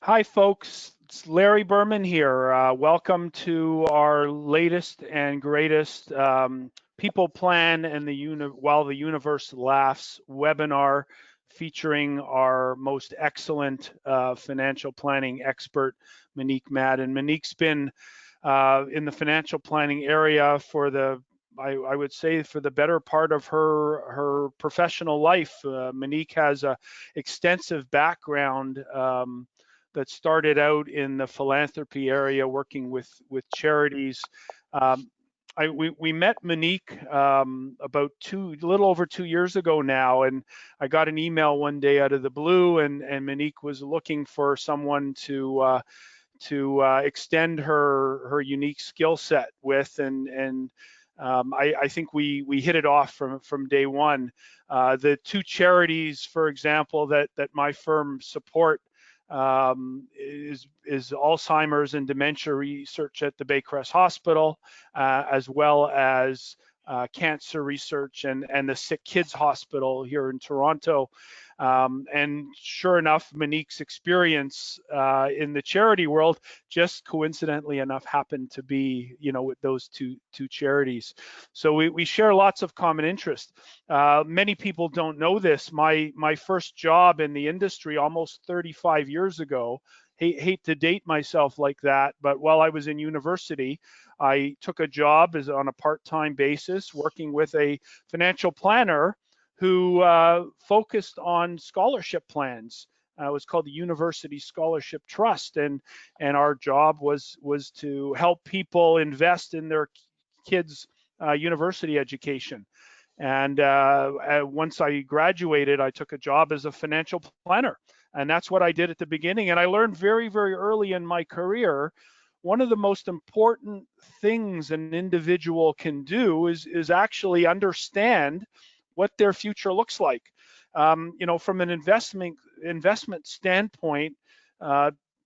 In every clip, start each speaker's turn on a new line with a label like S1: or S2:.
S1: Hi, folks. It's Larry Berman here. Welcome to our latest and greatest People Plan and While the Universe Laughs webinar featuring our most excellent financial planning expert, Monique Madan. Monique's been in the financial planning area for I would say for the better part of her professional life. Monique has a extensive background that started out in the philanthropy area, working with charities. Um, we met Monique about a little over 2 years ago now, and I got an email one day out of the blue, and Monique was looking for someone to extend her unique skill set with, and I think we hit it off from day one. The two charities, for example, that my firm support is Alzheimer's and dementia research at the Baycrest Hospital, as well as cancer research and the Sick Kids Hospital here in Toronto. And sure enough, Monique's experience in the charity world just coincidentally enough happened to be, with those two charities. So we share lots of common interest. Many people don't know this. My first job in the industry almost 35 years ago, hate to date myself like that, but while I was in university, I took a job on a part-time basis working with a financial planner who focused on scholarship plans. It was called the University Scholarship Trust, and our job was to help people invest in their kids' university education. And once I graduated, I took a job as a financial planner, and that's what I did at the beginning. And I learned very, very early in my career, one of the most important things an individual can do is actually understand what their future looks like. From an investment standpoint,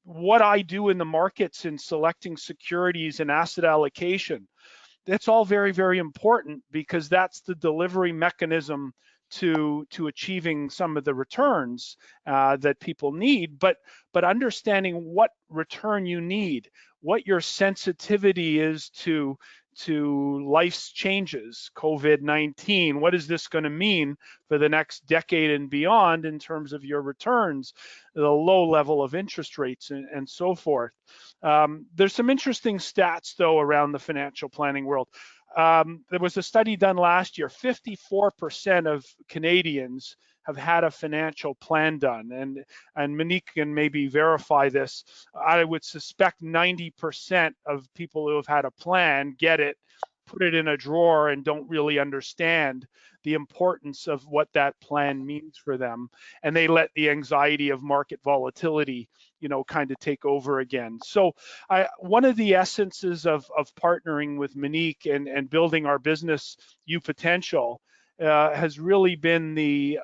S1: what I do in the markets in selecting securities and asset allocation, that's all very, very important because that's the delivery mechanism to achieving some of the returns that people need. But understanding what return you need, what your sensitivity is to life's changes, COVID-19, what is this going to mean for the next decade and beyond in terms of your returns, the low level of interest rates, and so forth. There's some interesting stats, though, around the financial planning world. There was a study done last year, 54% of Canadians have had a financial plan done, and Monique can maybe verify this. I would suspect 90% of people who have had a plan get it, put it in a drawer, and don't really understand the importance of what that plan means for them, and they let the anxiety of market volatility, kind of take over again. So one of the essences of partnering with Monique and building our business, UPotential, has really been the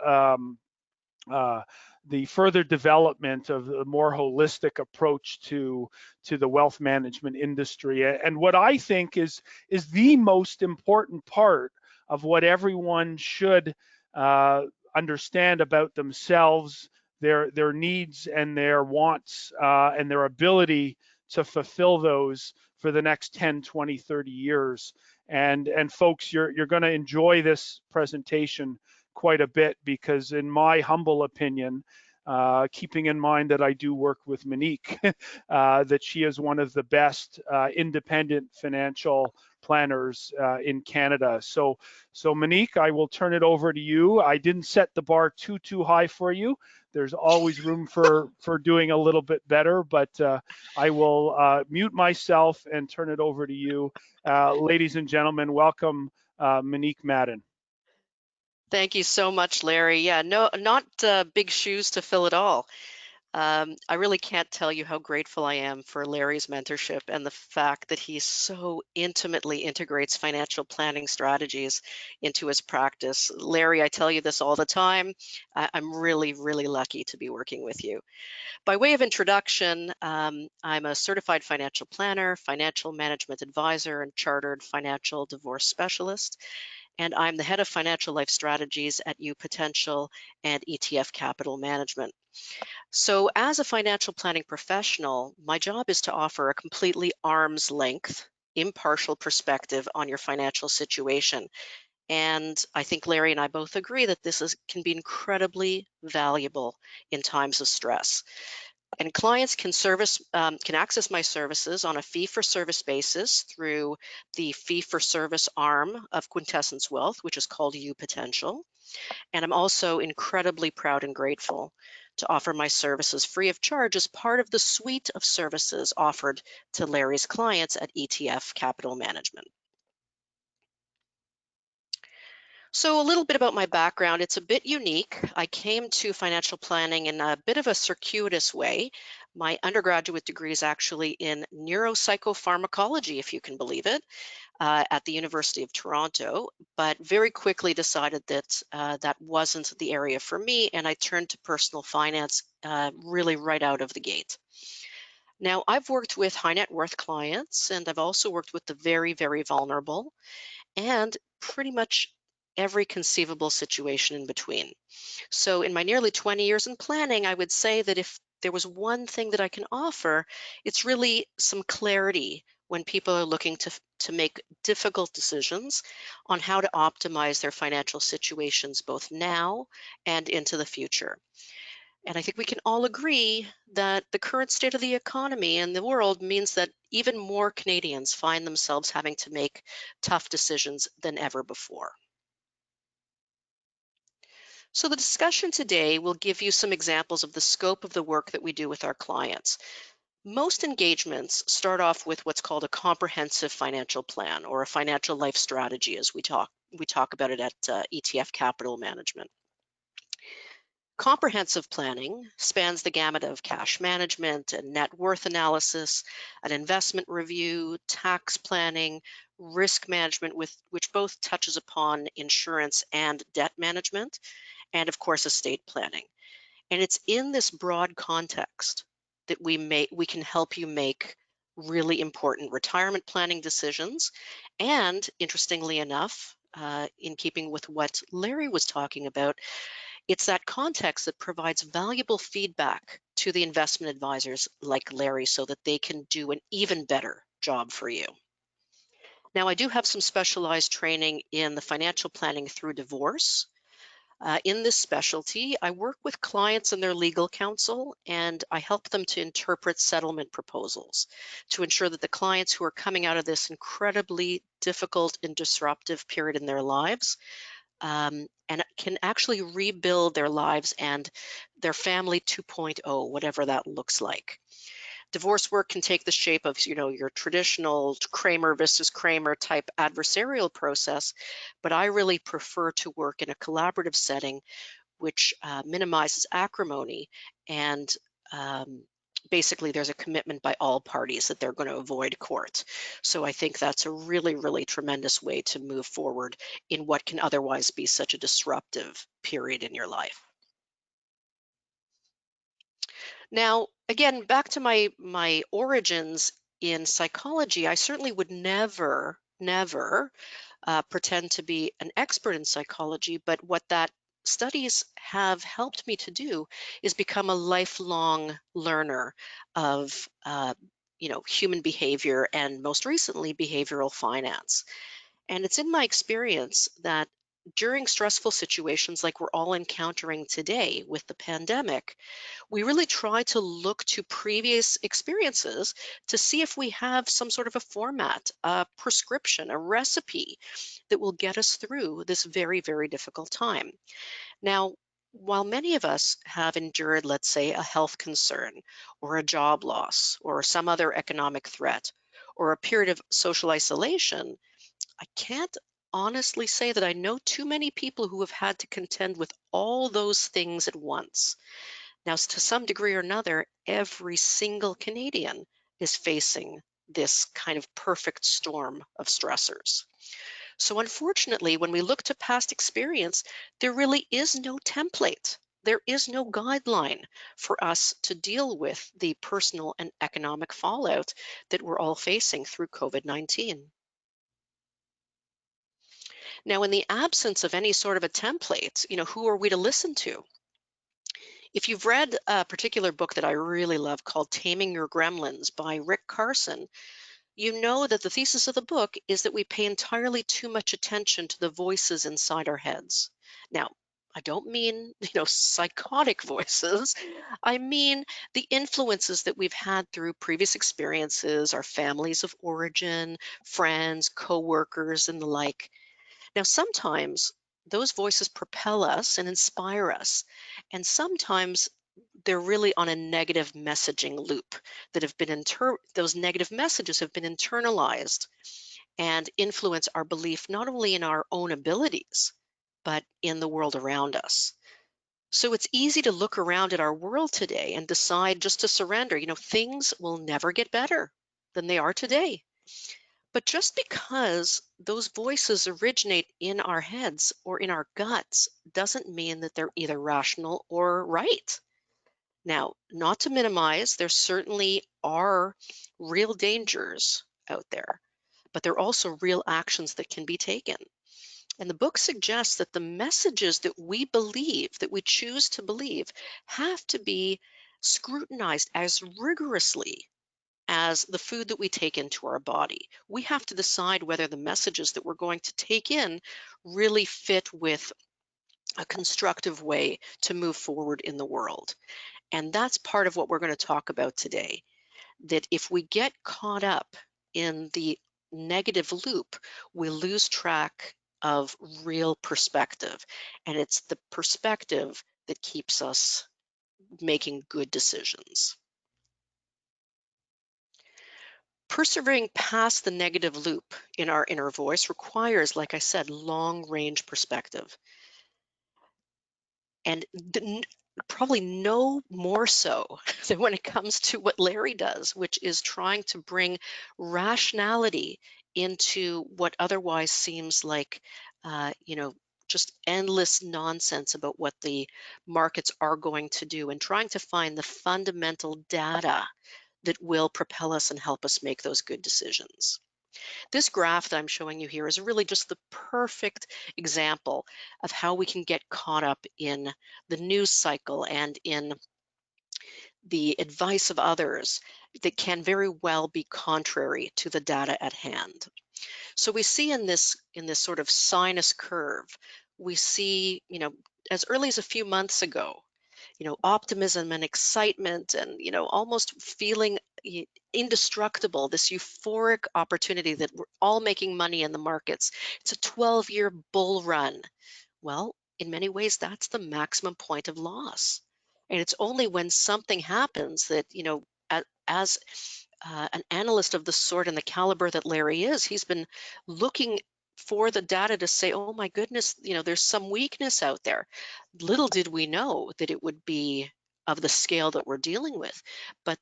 S1: further development of a more holistic approach to the wealth management industry. And what I think is the most important part of what everyone should understand about themselves, their needs and their wants, and their ability to fulfill those for the next 10, 20, 30 years. And folks, you're going to enjoy this presentation quite a bit because, in my humble opinion, keeping in mind that I do work with Monique, that she is one of the best independent financial planners in Canada. So Monique, I will turn it over to you. I didn't set the bar too high for you. There's always room for doing a little bit better, but I will mute myself and turn it over to you. Ladies and gentlemen, welcome Monique Madan.
S2: Thank you so much, Larry. Yeah, no, not big shoes to fill at all. I really can't tell you how grateful I am for Larry's mentorship and the fact that he so intimately integrates financial planning strategies into his practice. Larry, I tell you this all the time. I'm really, really lucky to be working with you. By way of introduction, I'm a certified financial planner, financial management advisor, and chartered financial divorce specialist. and I'm the head of financial life strategies at UPotential and ETF Capital Management. So as a financial planning professional, my job is to offer a completely arm's length, impartial perspective on your financial situation. And I think Larry and I both agree that can be incredibly valuable in times of stress. And clients can access my services on a fee-for-service basis through the fee-for-service arm of Quintessence Wealth, which is called UPotential. And I'm also incredibly proud and grateful to offer my services free of charge as part of the suite of services offered to Larry's clients at ETF Capital Management. So a little bit about my background. It's a bit unique. I came to financial planning in a bit of a circuitous way. My undergraduate degree is actually in neuropsychopharmacology, if you can believe it, at the University of Toronto, but very quickly decided that that wasn't the area for me, and I turned to personal finance really right out of the gate. Now, I've worked with high net worth clients, and I've also worked with the very, very vulnerable, and pretty much every conceivable situation in between. So in my nearly 20 years in planning, I would say that if there was one thing that I can offer, it's really some clarity when people are looking to make difficult decisions on how to optimize their financial situations both now and into the future. And I think we can all agree that the current state of the economy and the world means that even more Canadians find themselves having to make tough decisions than ever before. So the discussion today will give you some examples of the scope of the work that we do with our clients. Most engagements start off with what's called a comprehensive financial plan or a financial life strategy as we talk about it at ETF Capital Management. Comprehensive planning spans the gamut of cash management and net worth analysis, an investment review, tax planning, risk management, which both touches upon insurance and debt management, and of course, estate planning. And it's in this broad context that we can help you make really important retirement planning decisions. And interestingly enough, in keeping with what Larry was talking about, it's that context that provides valuable feedback to the investment advisors like Larry so that they can do an even better job for you. Now, I do have some specialized training in the financial planning through divorce. In this specialty, I work with clients and their legal counsel, and I help them to interpret settlement proposals to ensure that the clients who are coming out of this incredibly difficult and disruptive period in their lives and can actually rebuild their lives and their family 2.0, whatever that looks like. Divorce work can take the shape of, your traditional Kramer versus Kramer type adversarial process, but I really prefer to work in a collaborative setting, which minimizes acrimony and basically there's a commitment by all parties that they're going to avoid court. So I think that's a really, really tremendous way to move forward in what can otherwise be such a disruptive period in your life. Now, again, back to my origins in psychology, I certainly would never pretend to be an expert in psychology, but what that studies have helped me to do is become a lifelong learner of human behavior and most recently behavioral finance. And it's in my experience that during stressful situations like we're all encountering today with the pandemic, we really try to look to previous experiences to see if we have some sort of a format, a prescription, a recipe that will get us through this very, very difficult time. Now, while many of us have endured, let's say, a health concern or a job loss or some other economic threat or a period of social isolation, I can't honestly say that I know too many people who have had to contend with all those things at once. Now, to some degree or another, every single Canadian is facing this kind of perfect storm of stressors. So unfortunately, when we look to past experience, there really is no template. There is no guideline for us to deal with the personal and economic fallout that we're all facing through COVID-19. Now, in the absence of any sort of a template, who are we to listen to? If you've read a particular book that I really love called Taming Your Gremlins by Rick Carson, you know that the thesis of the book is that we pay entirely too much attention to the voices inside our heads. Now, I don't mean, psychotic voices. I mean the influences that we've had through previous experiences, our families of origin, friends, coworkers, and the like. Now, sometimes those voices propel us and inspire us, and sometimes they're really on a negative messaging loop that have been those negative messages have been internalized and influence our belief not only in our own abilities, but in the world around us. So it's easy to look around at our world today and decide just to surrender. Things will never get better than they are today. But just because those voices originate in our heads or in our guts doesn't mean that they're either rational or right. Now, not to minimize, there certainly are real dangers out there, but there are also real actions that can be taken. And the book suggests that the messages that we believe, that we choose to believe, have to be scrutinized as rigorously as the food that we take into our body. We have to decide whether the messages that we're going to take in really fit with a constructive way to move forward in the world. And that's part of what we're going to talk about today. That if we get caught up in the negative loop, we lose track of real perspective. And it's the perspective that keeps us making good decisions. Persevering past the negative loop in our inner voice requires, like I said, long range perspective. And probably no more so than when it comes to what Larry does, which is trying to bring rationality into what otherwise seems like, just endless nonsense about what the markets are going to do, and trying to find the fundamental data that will propel us and help us make those good decisions. This graph that I'm showing you here is really just the perfect example of how we can get caught up in the news cycle and in the advice of others that can very well be contrary to the data at hand. So we see in this sort of sinus curve, we see, as early as a few months ago, optimism and excitement and, almost feeling indestructible, this euphoric opportunity that we're all making money in the markets. It's a 12-year bull run. Well, in many ways, that's the maximum point of loss. And it's only when something happens that, as an analyst of the sort and the caliber that Larry is, he's been looking for the data to say, oh my goodness, there's some weakness out there. Little did we know that it would be of the scale that we're dealing with. But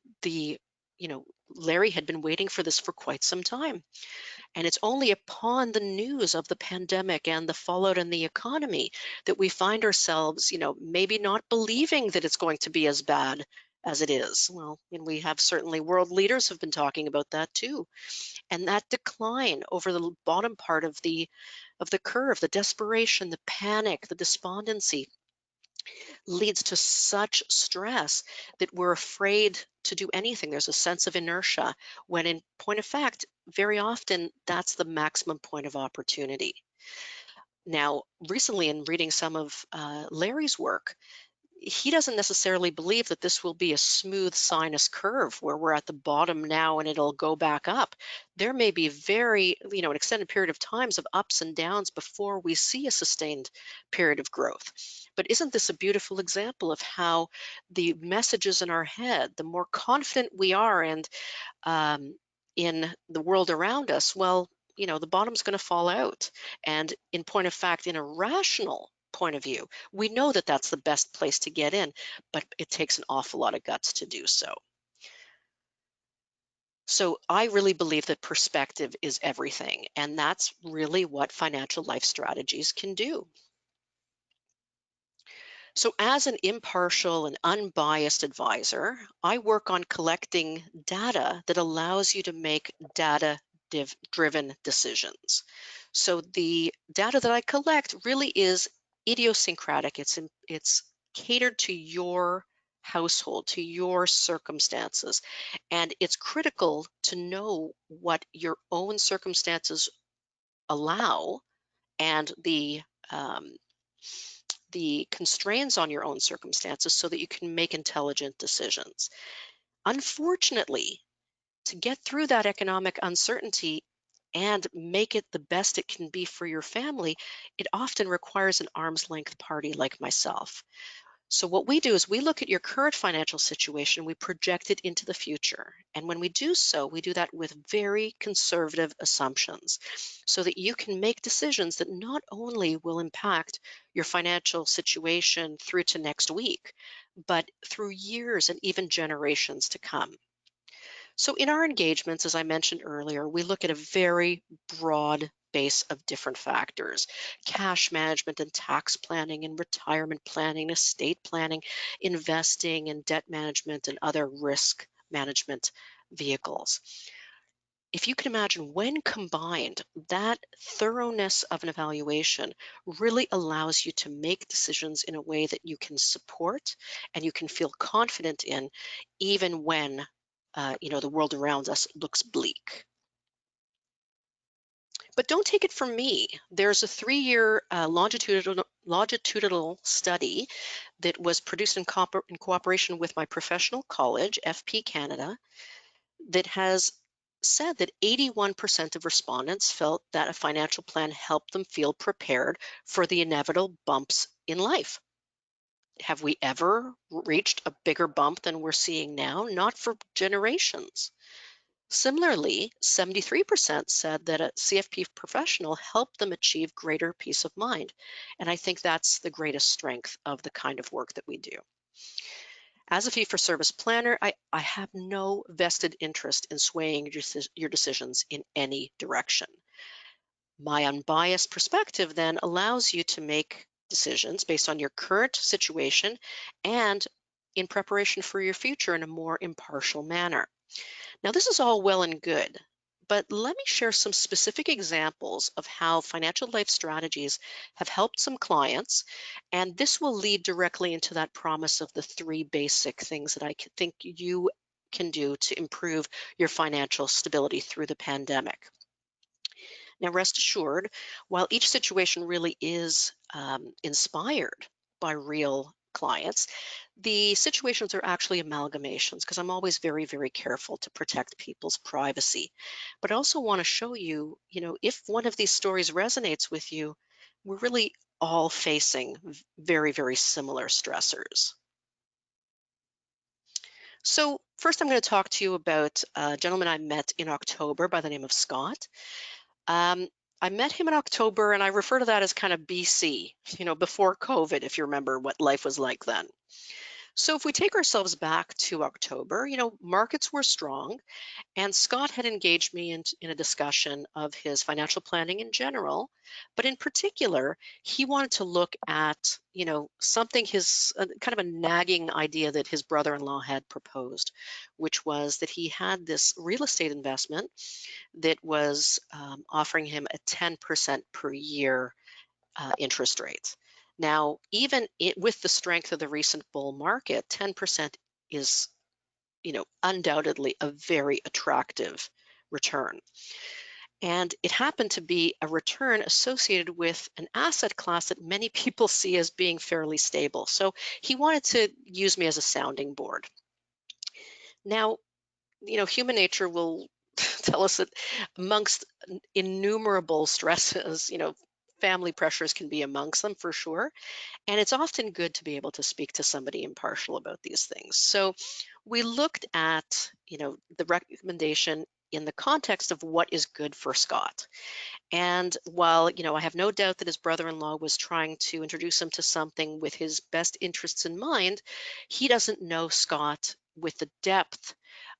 S2: Larry had been waiting for this for quite some time. And it's only upon the news of the pandemic and the fallout in the economy that we find ourselves, maybe not believing that it's going to be as bad as it is. Well, and we have certainly world leaders have been talking about that too. And that decline over the bottom part of the curve, the desperation, the panic, the despondency, leads to such stress that we're afraid to do anything. There's a sense of inertia, when in point of fact, very often that's the maximum point of opportunity. Now, recently in reading some of Larry's work, he doesn't necessarily believe that this will be a smooth sinus curve where we're at the bottom now and it'll go back up. There may be very, an extended period of times of ups and downs before we see a sustained period of growth. But isn't this a beautiful example of how the messages in our head, the more confident we are and in the world around us, well, the bottom's going to fall out. And in point of fact, in a rational point of view, we know that that's the best place to get in, but it takes an awful lot of guts to do so. So I really believe that perspective is everything, and that's really what financial life strategies can do. So as an impartial and unbiased advisor, I work on collecting data that allows you to make data-driven decisions. So the data that I collect really is idiosyncratic. It's catered to your household, to your circumstances. And it's critical to know what your own circumstances allow and um, the constraints on your own circumstances so that you can make intelligent decisions. Unfortunately, to get through that economic uncertainty and make it the best it can be for your family, it often requires an arm's length party like myself. So, what we do is we look at your current financial situation, we project it into the future. And when we do so, we do that with very conservative assumptions so that you can make decisions that not only will impact your financial situation through to next week, but through years and even generations to come. So, in our engagements, as I mentioned earlier, we look at a very broad base of different factors: cash management and tax planning and retirement planning, estate planning, investing and debt management, and other risk management vehicles. If you can imagine, when combined, that thoroughness of an evaluation really allows you to make decisions in a way that you can support and you can feel confident in, even when the world around us looks bleak. But don't take it from me. There's a 3-year longitudinal study that was produced in cooperation with my professional college, FP Canada, that has said that 81% of respondents felt that a financial plan helped them feel prepared for the inevitable bumps in life. Have we ever reached a bigger bump than we're seeing now? Not for generations. Similarly, 73% said that a CFP professional helped them achieve greater peace of mind. And I think that's the greatest strength of the kind of work that we do. As a fee-for-service planner, I have no vested interest in swaying your decisions in any direction. My unbiased perspective then allows you to make decisions based on your current situation and in preparation for your future in a more impartial manner. Now, this is all well and good, but let me share some specific examples of how financial life strategies have helped some clients, and this will lead directly into that promise of the 3 basic things that I think you can do to improve your financial stability through the pandemic. Now, rest assured, while each situation really is inspired by real clients, the situations are actually amalgamations, because I'm always very, very careful to protect people's privacy. But I also want to show you, if one of these stories resonates with you, we're really all facing very, very similar stressors. So first, I'm going to talk to you about a gentleman I met in October by the name of Scott. Um, I met him in October, and I refer to that as kind of BC, before COVID, if you remember what life was like then. So if we take ourselves back to October, markets were strong, and Scott had engaged me in a discussion of his financial planning in general, but in particular, he wanted to look at, something, kind of a nagging idea that his brother-in-law had proposed, which was that he had this real estate investment that was offering him a 10% per year interest rate. Now, even with the strength of the recent bull market, 10% is, undoubtedly a very attractive return. And it happened to be a return associated with an asset class that many people see as being fairly stable. So he wanted to use me as a sounding board. Now, human nature will tell us that amongst innumerable stresses, family pressures can be amongst them for sure. And it's often good to be able to speak to somebody impartial about these things. So we looked at, the recommendation in the context of what is good for Scott. And while, I have no doubt that his brother-in-law was trying to introduce him to something with his best interests in mind, he doesn't know Scott with the depth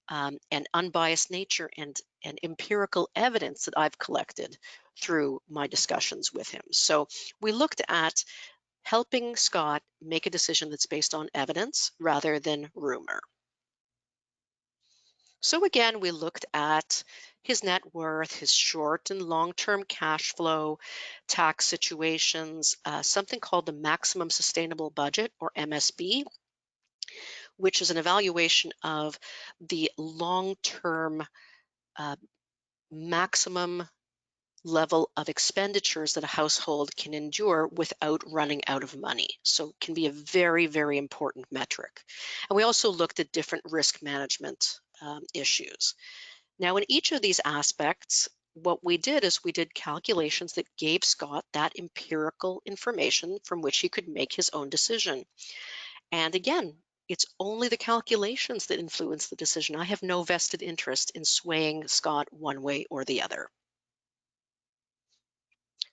S2: and unbiased nature and empirical evidence that I've collected through my discussions with him. So we looked at helping Scott make a decision that's based on evidence rather than rumor. So again, we looked at his net worth, his short and long-term cash flow, tax situations, something called the maximum sustainable budget, or MSB, which is an evaluation of the long-term uh, maximum level of expenditures that a household can endure without running out of money. So it can be a very, very important metric. And we also looked at different risk management issues. Now, in each of these aspects, what we did is we did calculations that gave Scott that empirical information from which he could make his own decision. And again, it's only the calculations that influence the decision. I have no vested interest in swaying Scott one way or the other.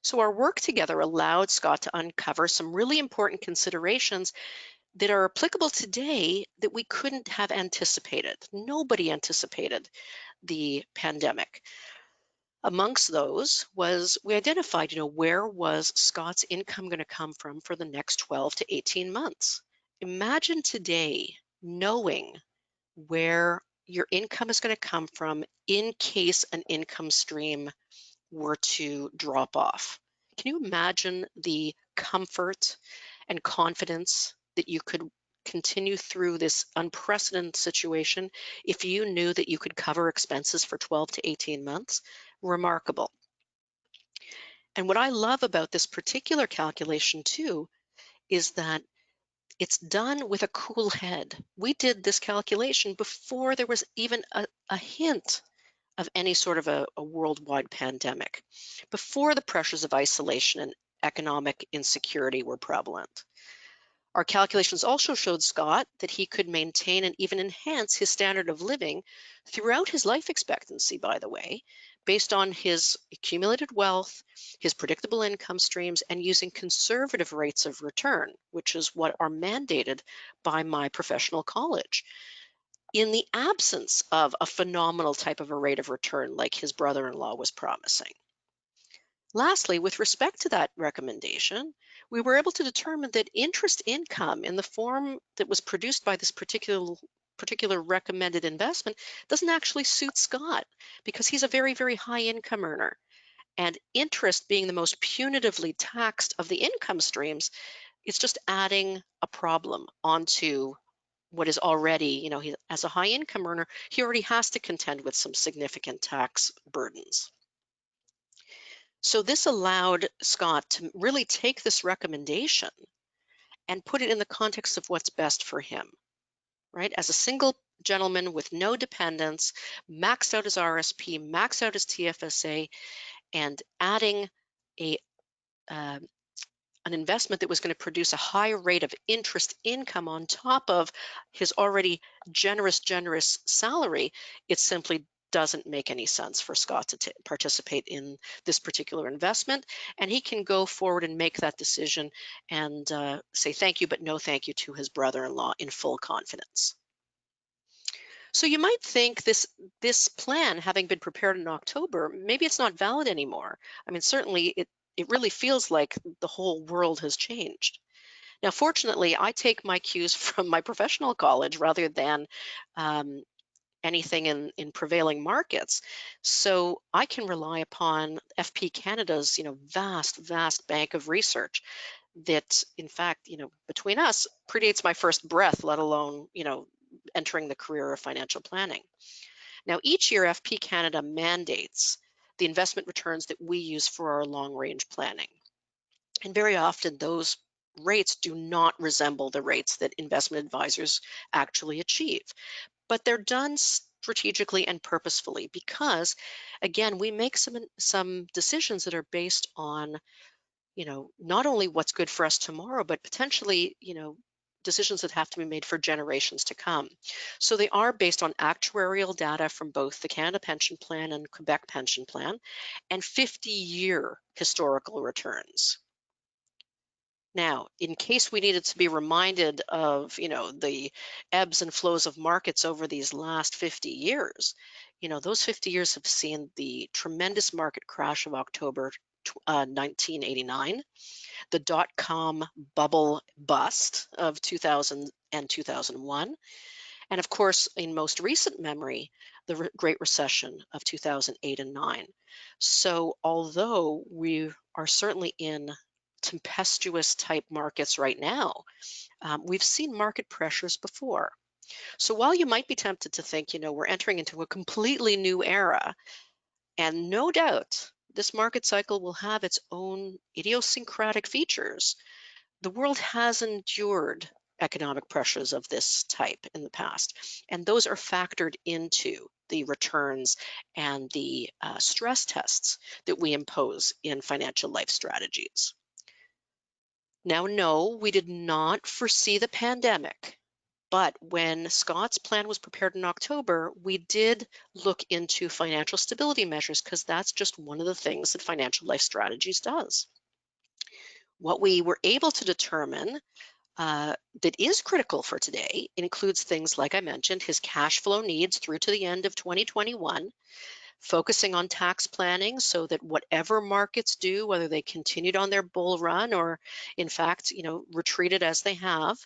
S2: So our work together allowed Scott to uncover some really important considerations that are applicable today that we couldn't have anticipated. Nobody anticipated the pandemic. Amongst those was we identified, where was Scott's income going to come from for the next 12 to 18 months? Imagine today knowing where your income is going to come from in case an income stream were to drop off. Can you imagine the comfort and confidence that you could continue through this unprecedented situation if you knew that you could cover expenses for 12 to 18 months? Remarkable. And what I love about this particular calculation too is that it's done with a cool head. We did this calculation before there was even a hint of any sort of a worldwide pandemic, before the pressures of isolation and economic insecurity were prevalent. Our calculations also showed Scott that he could maintain and even enhance his standard of living throughout his life expectancy, by the way, based on his accumulated wealth, his predictable income streams, and using conservative rates of return, which is what are mandated by my professional college, in the absence of a phenomenal type of a rate of return like his brother-in-law was promising. Lastly, with respect to that recommendation, we were able to determine that interest income in the form that was produced by this particular recommended investment doesn't actually suit Scott because he's a very, very high income earner. And interest being the most punitively taxed of the income streams, it's just adding a problem onto what is already, he, as a high income earner, he already has to contend with some significant tax burdens. So this allowed Scott to really take this recommendation and put it in the context of what's best for him, right? As a single gentleman with no dependents, maxed out his RSP, maxed out his TFSA, and adding a an investment that was going to produce a high rate of interest income on top of his already generous salary, it simply doesn't make any sense for Scott to participate in this particular investment. And he can go forward and make that decision and say thank you, but no thank you to his brother-in-law in full confidence. So you might think this plan, having been prepared in October, maybe it's not valid anymore. I mean, certainly it really feels like the whole world has changed. Now, fortunately, I take my cues from my professional college rather than anything in prevailing markets. So I can rely upon FP Canada's, vast bank of research that, in fact, between us, predates my first breath, let alone, entering the career of financial planning. Now, each year, FP Canada mandates the investment returns that we use for our long-range planning. And very often those rates do not resemble the rates that investment advisors actually achieve. But they're done strategically and purposefully because, again, we make some decisions that are based on, not only what's good for us tomorrow, but potentially, decisions that have to be made for generations to come. So they are based on actuarial data from both the Canada Pension Plan and Quebec Pension Plan and 50-year historical returns. Now, in case we needed to be reminded of, the ebbs and flows of markets over these last 50 years, those 50 years have seen the tremendous market crash of October 1989, the dot-com bubble bust of 2000 and 2001, and of course, in most recent memory, the Great Recession of 2008 and 9. So although we are certainly in tempestuous type markets right now, we've seen market pressures before. So while you might be tempted to think, we're entering into a completely new era, and no doubt this market cycle will have its own idiosyncratic features, the world has endured economic pressures of this type in the past, and those are factored into the returns and the stress tests that we impose in financial life strategies. Now, no, we did not foresee the pandemic, but when Scott's plan was prepared in October, we did look into financial stability measures because that's just one of the things that financial life strategies does. What we were able to determine that is critical for today includes things like I mentioned, his cash flow needs through to the end of 2021, focusing on tax planning so that whatever markets do, whether they continued on their bull run or in fact, retreated as they have,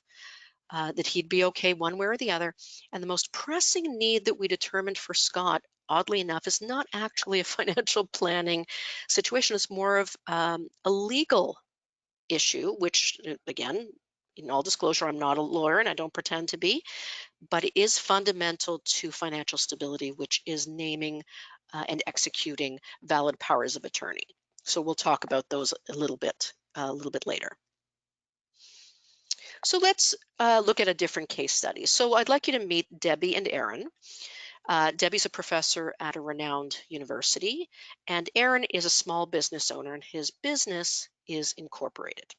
S2: that he'd be okay one way or the other. And the most pressing need that we determined for Scott, oddly enough, is not actually a financial planning situation. It's more of a legal issue, which again, in all disclosure, I'm not a lawyer and I don't pretend to be, but it is fundamental to financial stability, which is naming and executing valid powers of attorney. So we'll talk about those a little bit later. So let's look at a different case study. So I'd like you to meet Debbie and Aaron. Debbie's a professor at a renowned university, and Aaron is a small business owner, and his business is incorporated.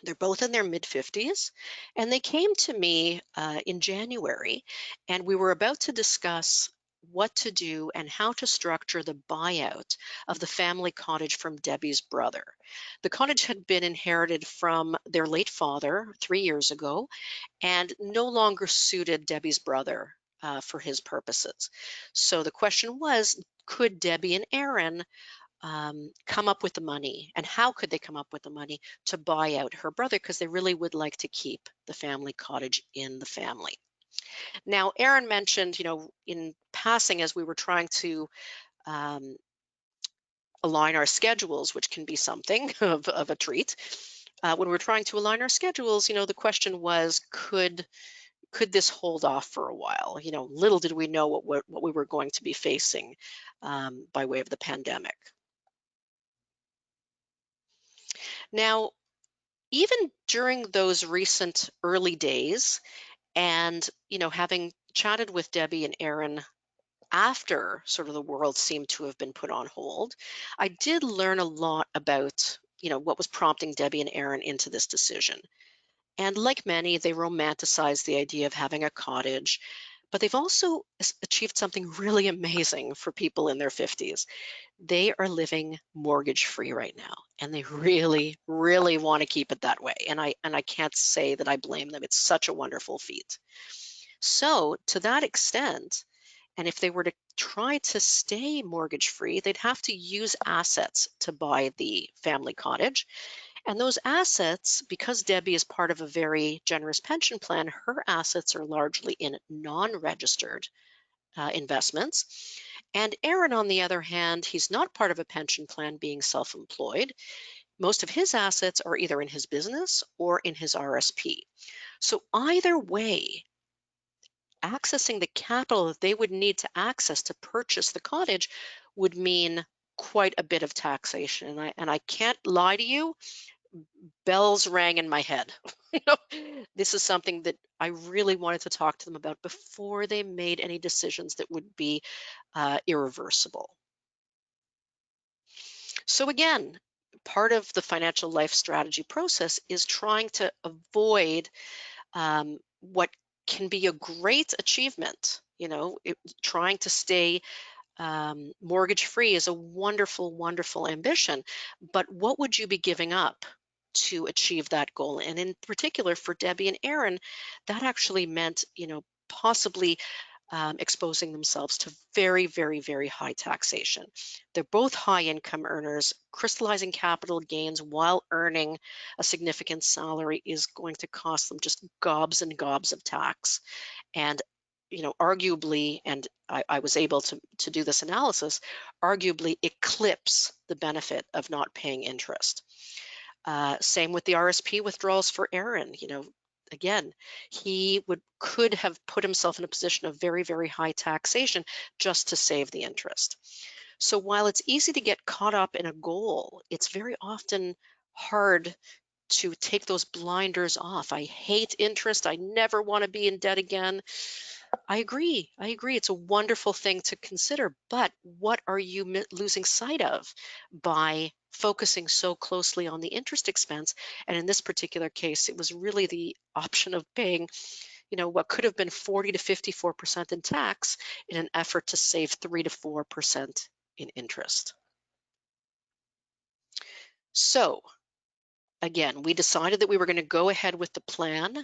S2: They're both in their mid-50s, and they came to me in January, and we were about to discuss what to do and how to structure the buyout of the family cottage from Debbie's brother. The cottage had been inherited from their late father 3 years ago and no longer suited Debbie's brother for his purposes. So the question was, could Debbie and Aaron come up with the money, and how could they come up with the money to buy out her brother, because they really would like to keep the family cottage in the family. Now, Aaron mentioned, in passing, as we were trying to align our schedules, which can be something of a treat. When we're trying to align our schedules, the question was, could this hold off for a while? Little did we know what we were going to be facing by way of the pandemic. Now, even during those recent early days, and having chatted with Debbie and Aaron after sort of the world seemed to have been put on hold, I did learn a lot about what was prompting Debbie and Aaron into this decision. And like many, they romanticized the idea of having a cottage, but they've also achieved something really amazing for people in their 50s. They are living mortgage-free right now, and they really, really want to keep it that way. And I can't say that I blame them. It's such a wonderful feat. So to that extent, and if they were to try to stay mortgage-free, they'd have to use assets to buy the family cottage. And those assets, because Debbie is part of a very generous pension plan, her assets are largely in non-registered investments. And Aaron, on the other hand, he's not part of a pension plan, being self-employed. Most of his assets are either in his business or in his RSP. So either way, accessing the capital that they would need to access to purchase the cottage would mean quite a bit of taxation. And I can't lie to you, bells rang in my head. This is something that I really wanted to talk to them about before they made any decisions that would be irreversible. So again, part of the financial life strategy process is trying to avoid what can be a great achievement. Trying to stay mortgage-free is a wonderful, wonderful ambition, but what would you be giving up to achieve that goal? And in particular for Debbie and Aaron, that actually meant, possibly exposing themselves to very, very, very high taxation. They're both high income earners. Crystallizing capital gains while earning a significant salary is going to cost them just gobs and gobs of tax. And arguably, and I was able to do this analysis, arguably eclipse the benefit of not paying interest. Same with the RSP withdrawals for Aaron. Again, he could have put himself in a position of very, very high taxation just to save the interest. So while it's easy to get caught up in a goal, it's very often hard to take those blinders off. I hate interest. I never want to be in debt again. I agree. It's a wonderful thing to consider, but what are you losing sight of by focusing so closely on the interest expense? And in this particular case, it was really the option of paying, what could have been 40 to 54% in tax in an effort to save 3 to 4% in interest. So again, we decided that we were going to go ahead with the plan,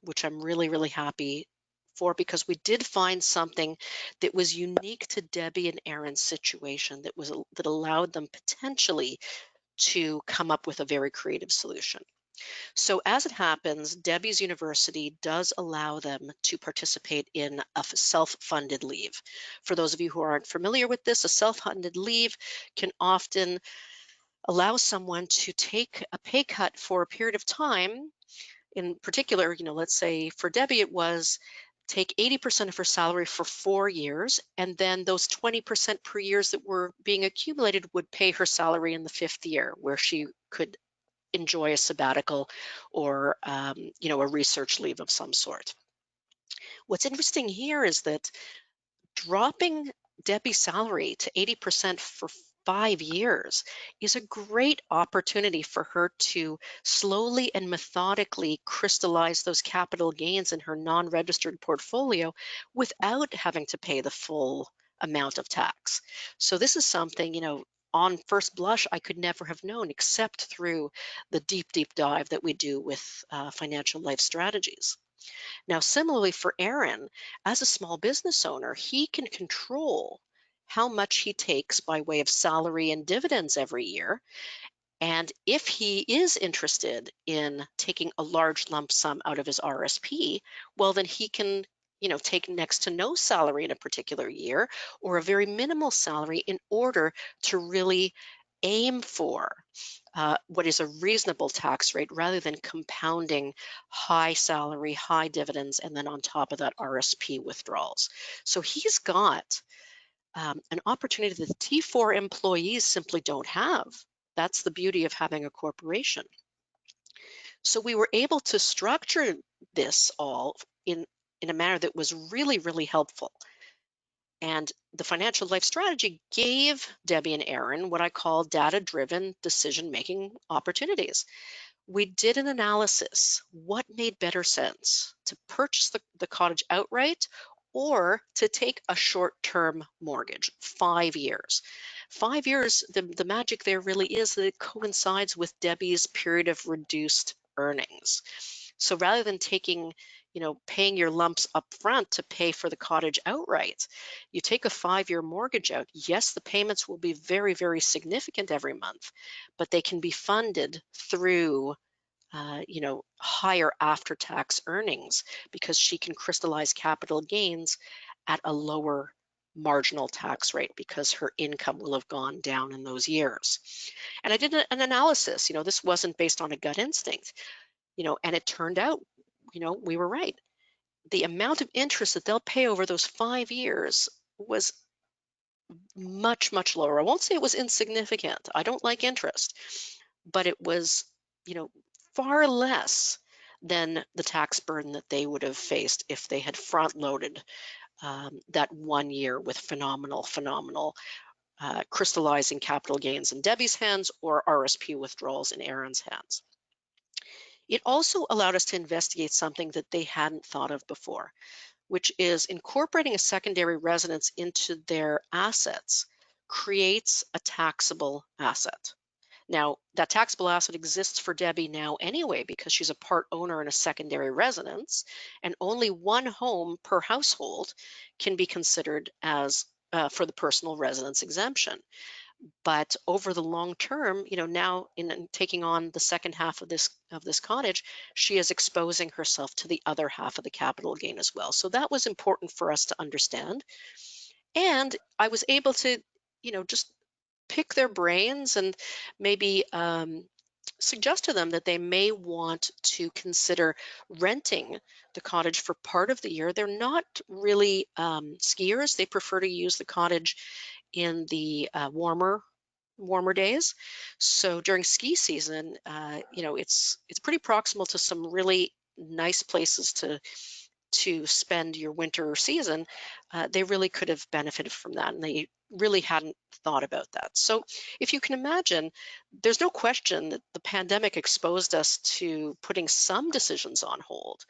S2: which I'm really, really happy for, because we did find something that was unique to Debbie and Aaron's situation that allowed them potentially to come up with a very creative solution. So as it happens, Debbie's university does allow them to participate in a self-funded leave. For those of you who aren't familiar with this, a self-funded leave can often allow someone to take a pay cut for a period of time. In particular, let's say for Debbie, it was take 80% of her salary for 4 years, and then those 20% per years that were being accumulated would pay her salary in the 5th year, where she could enjoy a sabbatical or a research leave of some sort. What's interesting here is that dropping Debbie's salary to 80% for 5 years is a great opportunity for her to slowly and methodically crystallize those capital gains in her non-registered portfolio without having to pay the full amount of tax. So this is something, on first blush, I could never have known except through the deep, deep dive that we do with financial life strategies. Now, similarly for Aaron, as a small business owner, he can control how much he takes by way of salary and dividends every year. And if he is interested in taking a large lump sum out of his RSP, well, then he can, take next to no salary in a particular year or a very minimal salary in order to really aim for what is a reasonable tax rate rather than compounding high salary, high dividends, and then on top of that RSP withdrawals. So he's got an opportunity that the T4 employees simply don't have. That's the beauty of having a corporation. So we were able to structure this all in a manner that was really, really helpful. And the financial life strategy gave Debbie and Aaron what I call data-driven decision-making opportunities. We did an analysis. What made better sense? To purchase the cottage outright or to take a short-term mortgage, 5 years. 5 years, the magic there really is that it coincides with Debbie's period of reduced earnings. So rather than paying your lumps up front to pay for the cottage outright, you take a 5-year mortgage out. Yes, the payments will be very, very significant every month, but they can be funded through higher after-tax earnings because she can crystallize capital gains at a lower marginal tax rate because her income will have gone down in those years. And I did an analysis. This wasn't based on a gut instinct, and it turned out, we were right. The amount of interest that they'll pay over those 5 years was much, much lower. I won't say it was insignificant. I don't like interest, but it was, far less than the tax burden that they would have faced if they had front loaded that 1 year with phenomenal crystallizing capital gains in Debbie's hands or RSP withdrawals in Aaron's hands. It also allowed us to investigate something that they hadn't thought of before, which is incorporating a secondary residence into their assets creates a taxable asset. Now, that taxable asset exists for Debbie now anyway because she's a part owner in a secondary residence, and only one home per household can be considered as for the personal residence exemption. But over the long term, now in taking on the second half of this cottage, she is exposing herself to the other half of the capital gain as well. So that was important for us to understand. And I was able to, just pick their brains and maybe suggest to them that they may want to consider renting the cottage for part of the year. They're not really skiers. They prefer to use the cottage in the warmer days. So during ski season, it's pretty proximal to some really nice places to spend your winter season. They really could have benefited from that, and they really hadn't thought about that. So if you can imagine, there's no question that the pandemic exposed us to putting some decisions on hold.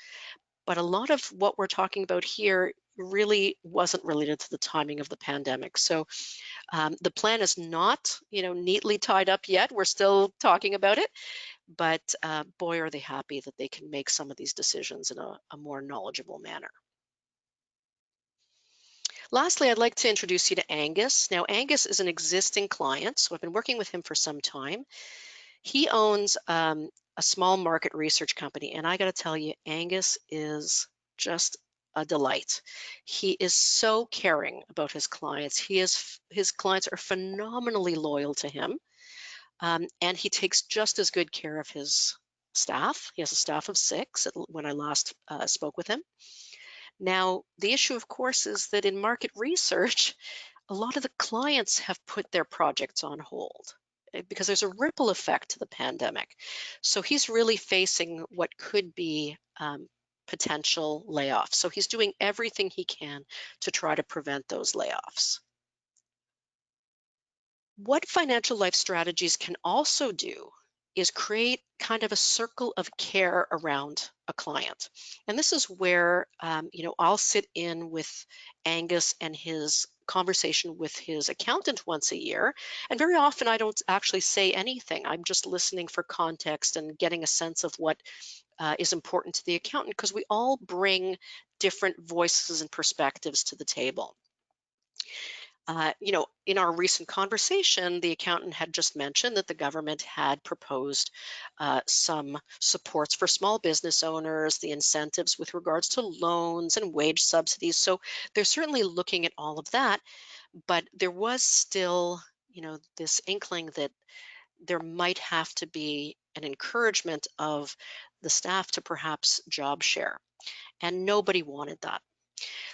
S2: But a lot of what we're talking about here really wasn't related to the timing of the pandemic. So the plan is not, neatly tied up yet. We're still talking about it, but boy, are they happy that they can make some of these decisions in a more knowledgeable manner. Lastly, I'd like to introduce you to Angus. Now, Angus is an existing client, so I've been working with him for some time. He owns a small market research company, and I got to tell you, Angus is just a delight. He is so caring about his clients. His clients are phenomenally loyal to him, and he takes just as good care of his staff. He has a staff of 6 when I last spoke with him. Now, the issue, of course, is that in market research, a lot of the clients have put their projects on hold because there's a ripple effect to the pandemic. So he's really facing what could be potential layoffs. So he's doing everything he can to try to prevent those layoffs. What financial life strategies can also do is create kind of a circle of care around a client. And this is where, I'll sit in with Angus and his conversation with his accountant once a year. And very often I don't actually say anything. I'm just listening for context and getting a sense of what is important to the accountant, because we all bring different voices and perspectives to the table. In our recent conversation, the accountant had just mentioned that the government had proposed some supports for small business owners, the incentives with regards to loans and wage subsidies. So they're certainly looking at all of that, but there was still, this inkling that there might have to be an encouragement of the staff to perhaps job share, and nobody wanted that.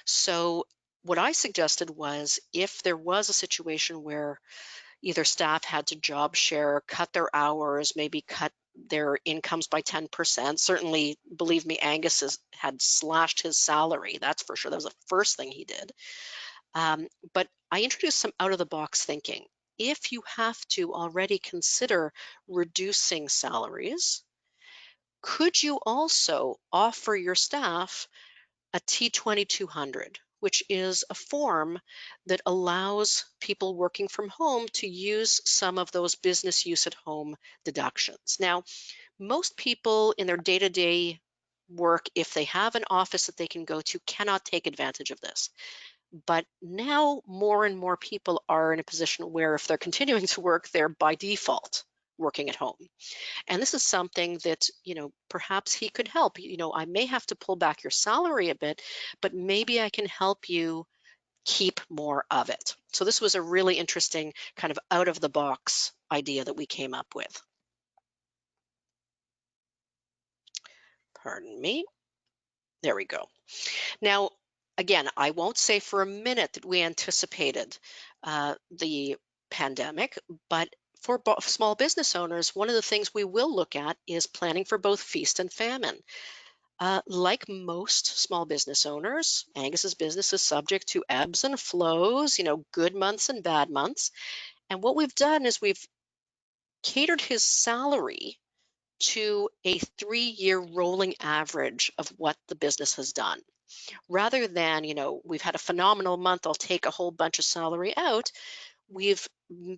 S2: So what I suggested was, if there was a situation where either staff had to job share, cut their hours, maybe cut their incomes by 10%. Certainly, believe me, Angus had slashed his salary. That's for sure. That was the first thing he did. But I introduced some out of the box thinking. If you have to already consider reducing salaries, could you also offer your staff a T2200, which is a form that allows people working from home to use some of those business use at home deductions? Now, most people in their day-to-day work, if they have an office that they can go to, cannot take advantage of this. But now more and more people are in a position where if they're continuing to work, they're by default working at home. And this is something that, perhaps he could help. I may have to pull back your salary a bit, but maybe I can help you keep more of it. So this was a really interesting kind of out of the box idea that we came up with. Pardon me. There we go. Now, again, I won't say for a minute that we anticipated the pandemic, but for small business owners, one of the things we will look at is planning for both feast and famine. Like most small business owners, Angus's business is subject to ebbs and flows, good months and bad months. And what we've done is we've catered his salary to a 3-year rolling average of what the business has done. Rather than, we've had a phenomenal month, I'll take a whole bunch of salary out, we've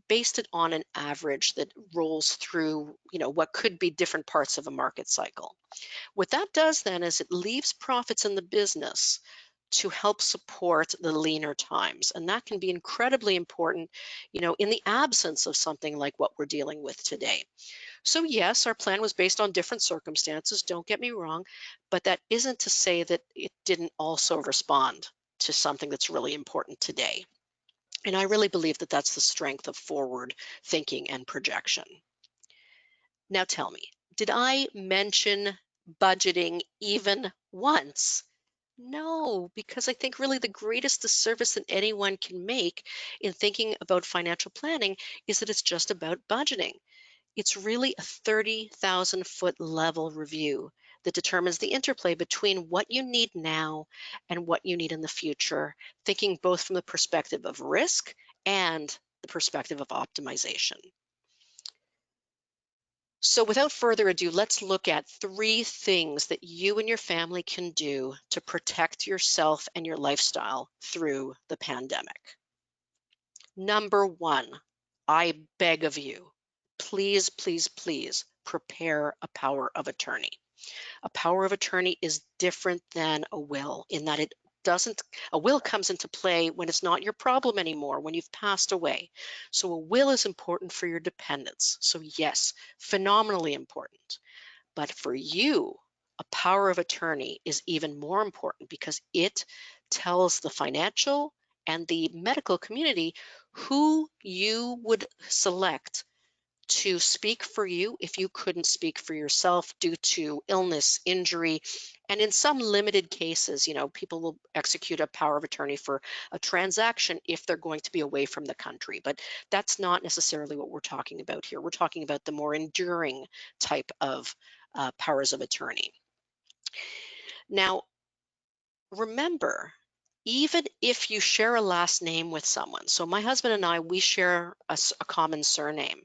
S2: based it on an average that rolls through, what could be different parts of a market cycle. What that does then is it leaves profits in the business to help support the leaner times. And that can be incredibly important, in the absence of something like what we're dealing with today. So yes, our plan was based on different circumstances, don't get me wrong, but that isn't to say that it didn't also respond to something that's really important today. And I really believe that that's the strength of forward thinking and projection. Now tell me, did I mention budgeting even once? No, because I think really the greatest disservice that anyone can make in thinking about financial planning is that it's just about budgeting. It's really a 30,000-foot level review that determines the interplay between what you need now and what you need in the future, thinking both from the perspective of risk and the perspective of optimization. So without further ado, let's look at 3 things that you and your family can do to protect yourself and your lifestyle through the pandemic. Number 1, I beg of you, please, please, please prepare a power of attorney. A power of attorney is different than a will in that a will comes into play when it's not your problem anymore, when you've passed away. So a will is important for your dependents. So yes, phenomenally important. But for you, a power of attorney is even more important because it tells the financial and the medical community who you would select to speak for you if you couldn't speak for yourself due to illness, injury, and in some limited cases, people will execute a power of attorney for a transaction if they're going to be away from the country. But that's not necessarily what we're talking about here. We're talking about the more enduring type of powers of attorney. Now, remember, even if you share a last name with someone, so my husband and I, we share a common surname.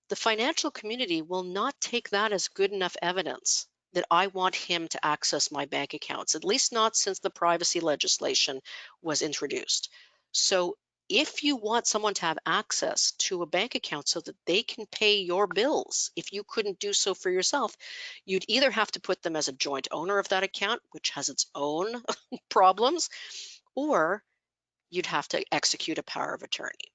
S2: The financial community will not take that as good enough evidence that I want him to access my bank accounts, at least not since the privacy legislation was introduced. So if you want someone to have access to a bank account so that they can pay your bills, if you couldn't do so for yourself, you'd either have to put them as a joint owner of that account, which has its own problems, or you'd have to execute a power of attorney.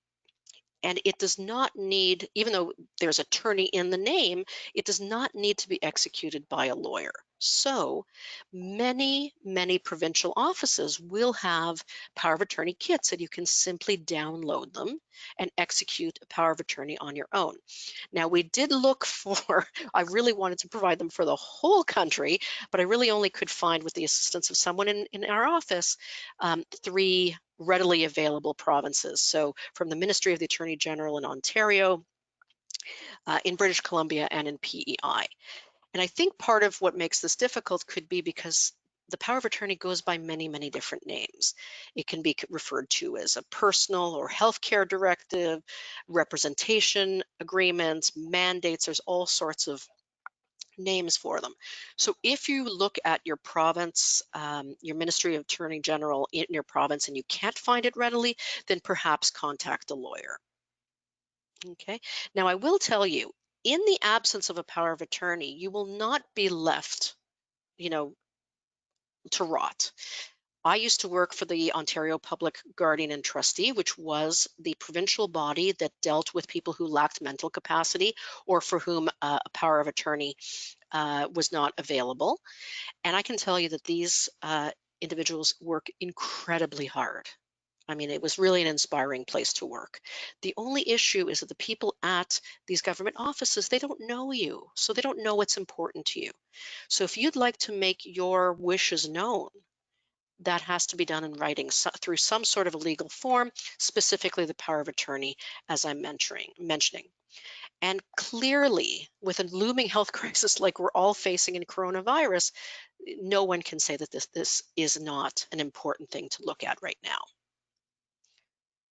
S2: And it does not need, even though there's attorney in the name, it does not need to be executed by a lawyer. So many, many provincial offices will have power of attorney kits, and you can simply download them and execute a power of attorney on your own. Now, we did look for, I really wanted to provide them for the whole country, but I really only could find, with the assistance of someone in our office, 3 readily available provinces. So from the Ministry of the Attorney General in Ontario, in British Columbia, and in PEI. And I think part of what makes this difficult could be because the power of attorney goes by many, many different names. It can be referred to as a personal or healthcare directive, representation agreements, mandates. There's all sorts of names for them. So if you look at your province, your Ministry of Attorney General in your province, and you can't find it readily, then perhaps contact a lawyer. Okay. Now, I will tell you, in the absence of a power of attorney, you will not be left, to rot. I used to work for the Ontario Public Guardian and Trustee, which was the provincial body that dealt with people who lacked mental capacity or for whom a power of attorney was not available. And I can tell you that these individuals work incredibly hard. I mean, it was really an inspiring place to work. The only issue is that the people at these government offices, they don't know you, so they don't know what's important to you. So if you'd like to make your wishes known, that has to be done in writing through some sort of a legal form, specifically the power of attorney, as I'm mentioning. And clearly, with a looming health crisis like we're all facing in coronavirus, no one can say that this is not an important thing to look at right now.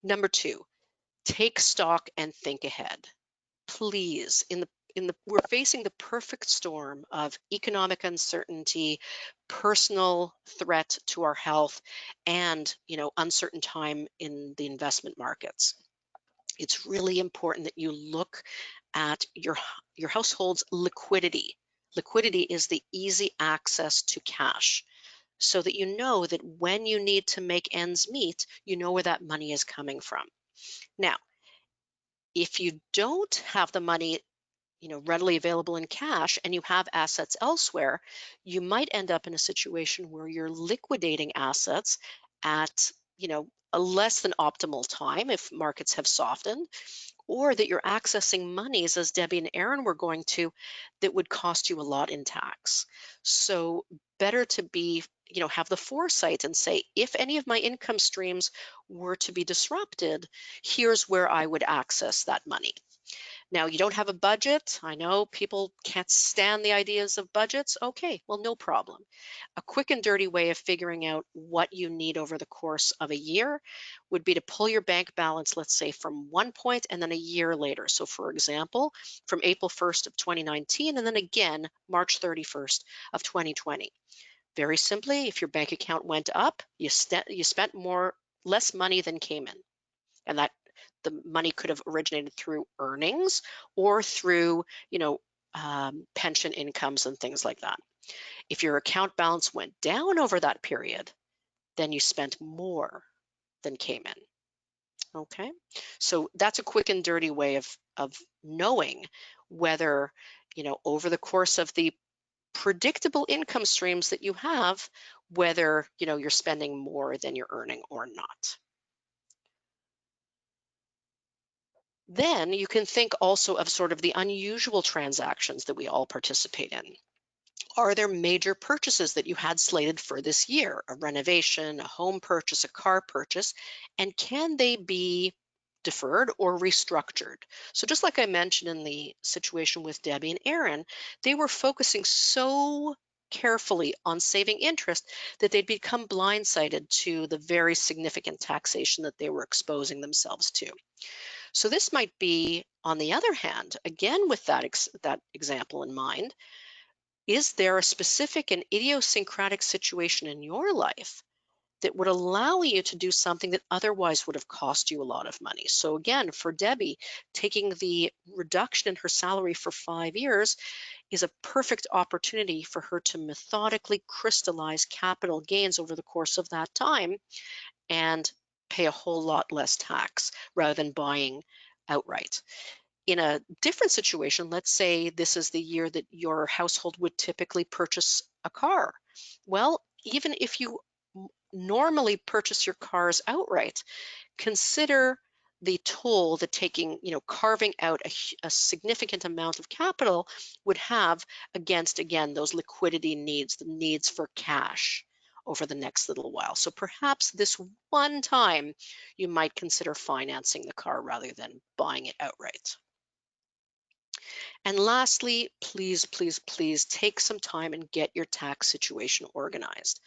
S2: Number 2, take stock and think ahead. Please, we're facing the perfect storm of economic uncertainty, personal threat to our health, and uncertain time in the investment markets. It's really important that you look at your household's liquidity. Liquidity is the easy access to cash. so that you know that when you need to make ends meet, you know where that money is coming from. Now, if you don't have the money readily available in cash and you have assets elsewhere, you might end up in a situation where you're liquidating assets at, a less than optimal time if markets have softened, or that you're accessing monies, as Debbie and Aaron were going to, that would cost you a lot in tax. So better to be, have the foresight and say, if any of my income streams were to be disrupted, here's where I would access that money. Now, you don't have a budget. I know people can't stand the ideas of budgets. Okay, well, no problem. A quick and dirty way of figuring out what you need over the course of a year would be to pull your bank balance, let's say, from one point and then a year later. So, for example, from April 1st of 2019 and then again March 31st of 2020. Very simply, if your bank account went up, you spent less money than came in. And that the money could have originated through earnings or through, pension incomes and things like that. If your account balance went down over that period, then you spent more than came in. Okay, so that's a quick and dirty way of knowing whether, over the course of the predictable income streams that you have, whether, you're spending more than you're earning or not. Then you can think also of sort of the unusual transactions that we all participate in. Are there major purchases that you had slated for this year? A renovation, a home purchase, a car purchase, and can they be deferred or restructured? So just like I mentioned in the situation with Debbie and Aaron, they were focusing so carefully on saving interest that they'd become blindsided to the very significant taxation that they were exposing themselves to. So this might be, on the other hand, again with that example in mind, is there a specific and idiosyncratic situation in your life that would allow you to do something that otherwise would have cost you a lot of money? So again, for Debbie, taking the reduction in her salary for 5 years is a perfect opportunity for her to methodically crystallize capital gains over the course of that time and pay a whole lot less tax rather than buying outright. In a different situation, let's say this is the year that your household would typically purchase a car. Well, even if you normally purchase your cars outright, consider the toll that carving out a significant amount of capital would have against, again, those liquidity needs, the needs for cash over the next little while. So perhaps this one time you might consider financing the car rather than buying it outright. And lastly, please, please, please take some time and get your tax situation organized.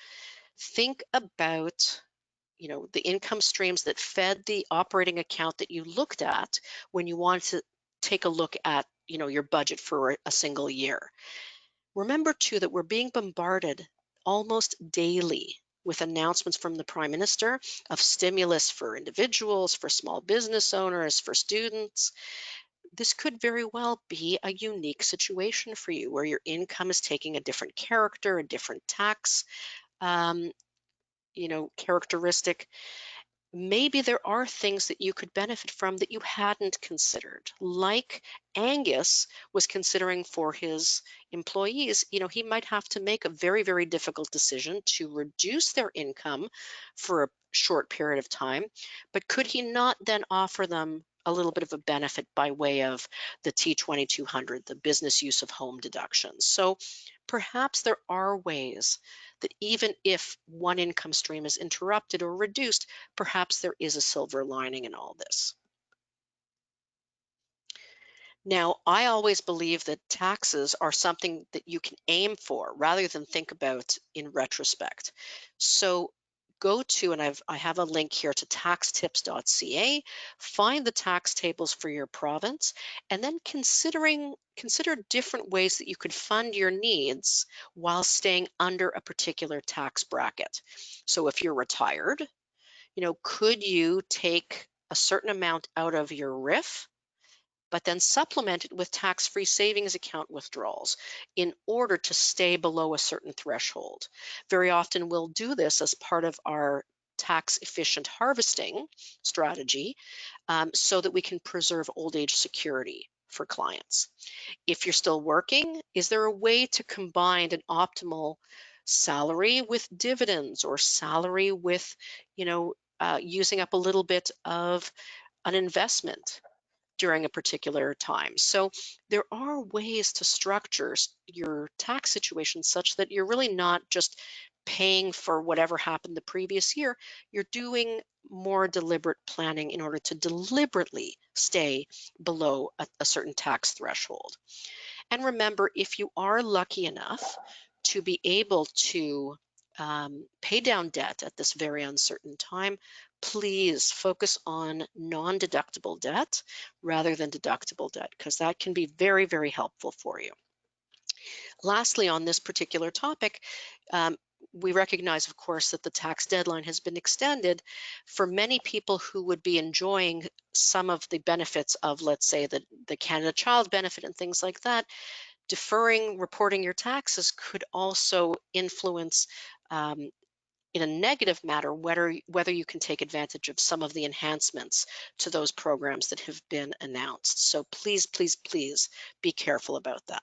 S2: Think about the income streams that fed the operating account that you looked at when you wanted to take a look at your budget for a single year. Remember too that we're being bombarded almost daily with announcements from the Prime Minister of stimulus for individuals, for small business owners, for students. This could very well be a unique situation for you where your income is taking a different character, a different tax characteristic. Maybe there are things that you could benefit from that you hadn't considered, like Angus was considering for his employees. He might have to make a very, very difficult decision to reduce their income for a short period of time, but could he not then offer them a little bit of a benefit by way of the T2200, the business use of home deductions? So perhaps there are ways that even if one income stream is interrupted or reduced, perhaps there is a silver lining in all this. Now, I always believe that taxes are something that you can aim for rather than think about in retrospect. So go to, and I have a link here to taxtips.ca, find the tax tables for your province, and then consider different ways that you could fund your needs while staying under a particular tax bracket. So if you're retired, could you take a certain amount out of your RIF, but then supplement it with tax-free savings account withdrawals in order to stay below a certain threshold. Very often we'll do this as part of our tax efficient harvesting strategy, so that we can preserve old age security for clients. If you're still working, is there a way to combine an optimal salary with dividends, or salary with, using up a little bit of an investment during a particular time? So there are ways to structure your tax situation such that you're really not just paying for whatever happened the previous year. You're doing more deliberate planning in order to deliberately stay below a certain tax threshold. And remember, if you are lucky enough to be able to pay down debt at this very uncertain time, please focus on non-deductible debt rather than deductible debt, because that can be very, very helpful for you. Lastly, on this particular topic, we recognize, of course, that the tax deadline has been extended. For many people who would be enjoying some of the benefits of, let's say, the Canada Child Benefit and things like that, deferring reporting your taxes could also influence, in a negative matter, whether you can take advantage of some of the enhancements to those programs that have been announced. So please, please, please be careful about that.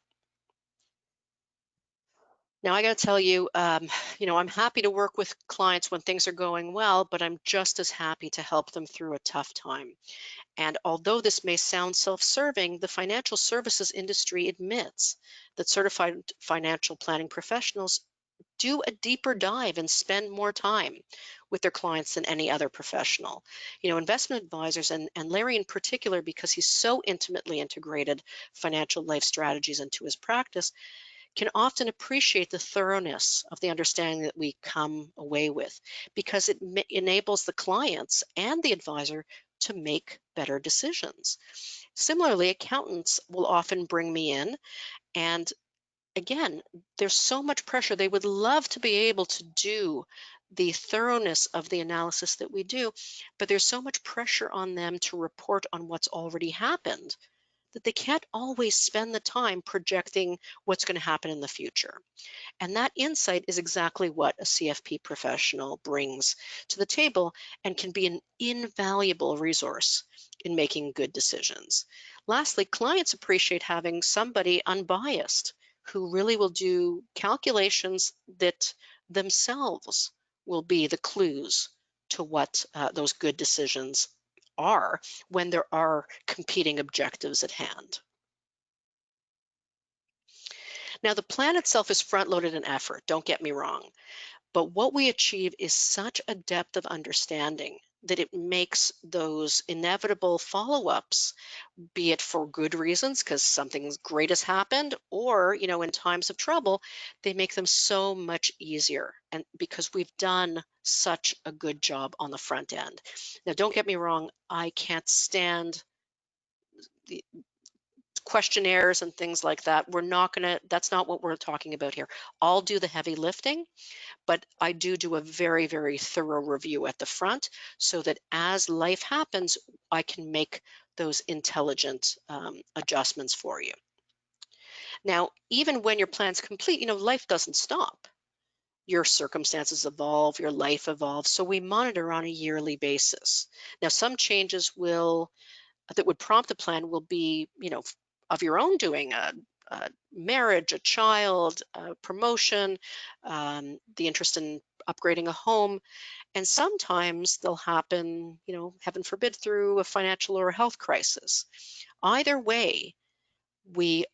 S2: Now, I got to tell you, I'm happy to work with clients when things are going well, but I'm just as happy to help them through a tough time. And although this may sound self-serving, the financial services industry admits that certified financial planning professionals do a deeper dive and spend more time with their clients than any other professional. Investment advisors, and Larry in particular, because he's so intimately integrated financial life strategies into his practice, can often appreciate the thoroughness of the understanding that we come away with, because it enables the clients and the advisor to make better decisions. Similarly, accountants will often bring me in, and again, there's so much pressure. They would love to be able to do the thoroughness of the analysis that we do, but there's so much pressure on them to report on what's already happened that they can't always spend the time projecting what's going to happen in the future. And that insight is exactly what a CFP professional brings to the table and can be an invaluable resource in making good decisions. Lastly, clients appreciate having somebody unbiased who really will do calculations that themselves will be the clues to what those good decisions are when there are competing objectives at hand. Now, the plan itself is front-loaded in effort, don't get me wrong, but what we achieve is such a depth of understanding that it makes those inevitable follow-ups, be it for good reasons, because something great has happened, or, in times of trouble, they make them so much easier, and because we've done such a good job on the front end. Now, don't get me wrong, I can't stand the questionnaires and things like that. That's not what we're talking about here. I'll do the heavy lifting, but I do a very, very thorough review at the front so that as life happens, I can make those intelligent adjustments for you. Now, even when your plan's complete, life doesn't stop. Your circumstances evolve, your life evolves, so we monitor on a yearly basis. Now, some changes that would prompt a plan will be, of your own doing, a marriage, a child, a promotion, the interest in upgrading a home. And sometimes they'll happen, heaven forbid, through a financial or a health crisis. Either way, we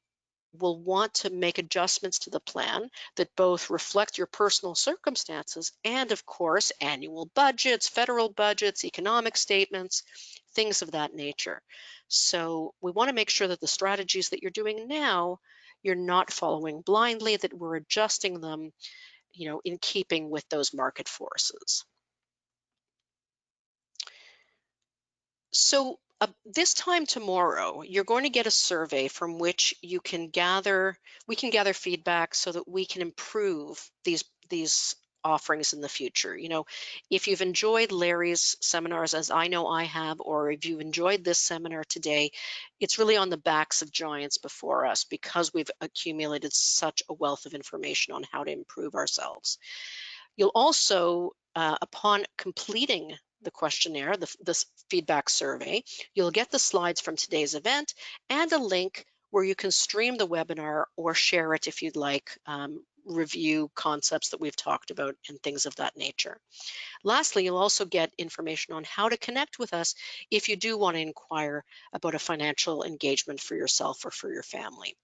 S2: will want to make adjustments to the plan that both reflect your personal circumstances and, of course, annual budgets, federal budgets, economic statements, things of that nature. So we want to make sure that the strategies that you're doing now, you're not following blindly, that we're adjusting them, in keeping with those market forces. So this time tomorrow, you're going to get a survey from which we can gather feedback so that we can improve these offerings in the future. You know, if you've enjoyed Larry's seminars, as I know I have, or if you enjoyed this seminar today, it's really on the backs of giants before us because we've accumulated such a wealth of information on how to improve ourselves. You'll also, upon completing the questionnaire, this feedback survey, you'll get the slides from today's event and a link where you can stream the webinar or share it if you'd like, review concepts that we've talked about and things of that nature. Lastly, you'll also get information on how to connect with us if you do want to inquire about a financial engagement for yourself or for your family.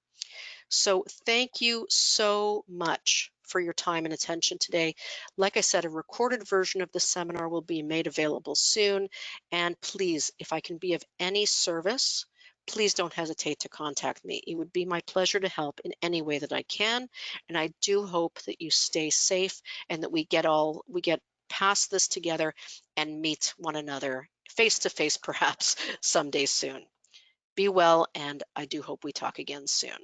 S2: So thank you so much for your time and attention today. Like I said, a recorded version of the seminar will be made available soon. And please, if I can be of any service, please don't hesitate to contact me. It would be my pleasure to help in any way that I can. And I do hope that you stay safe and that we get past this together and meet one another face to face, perhaps someday soon. Be well, and I do hope we talk again soon.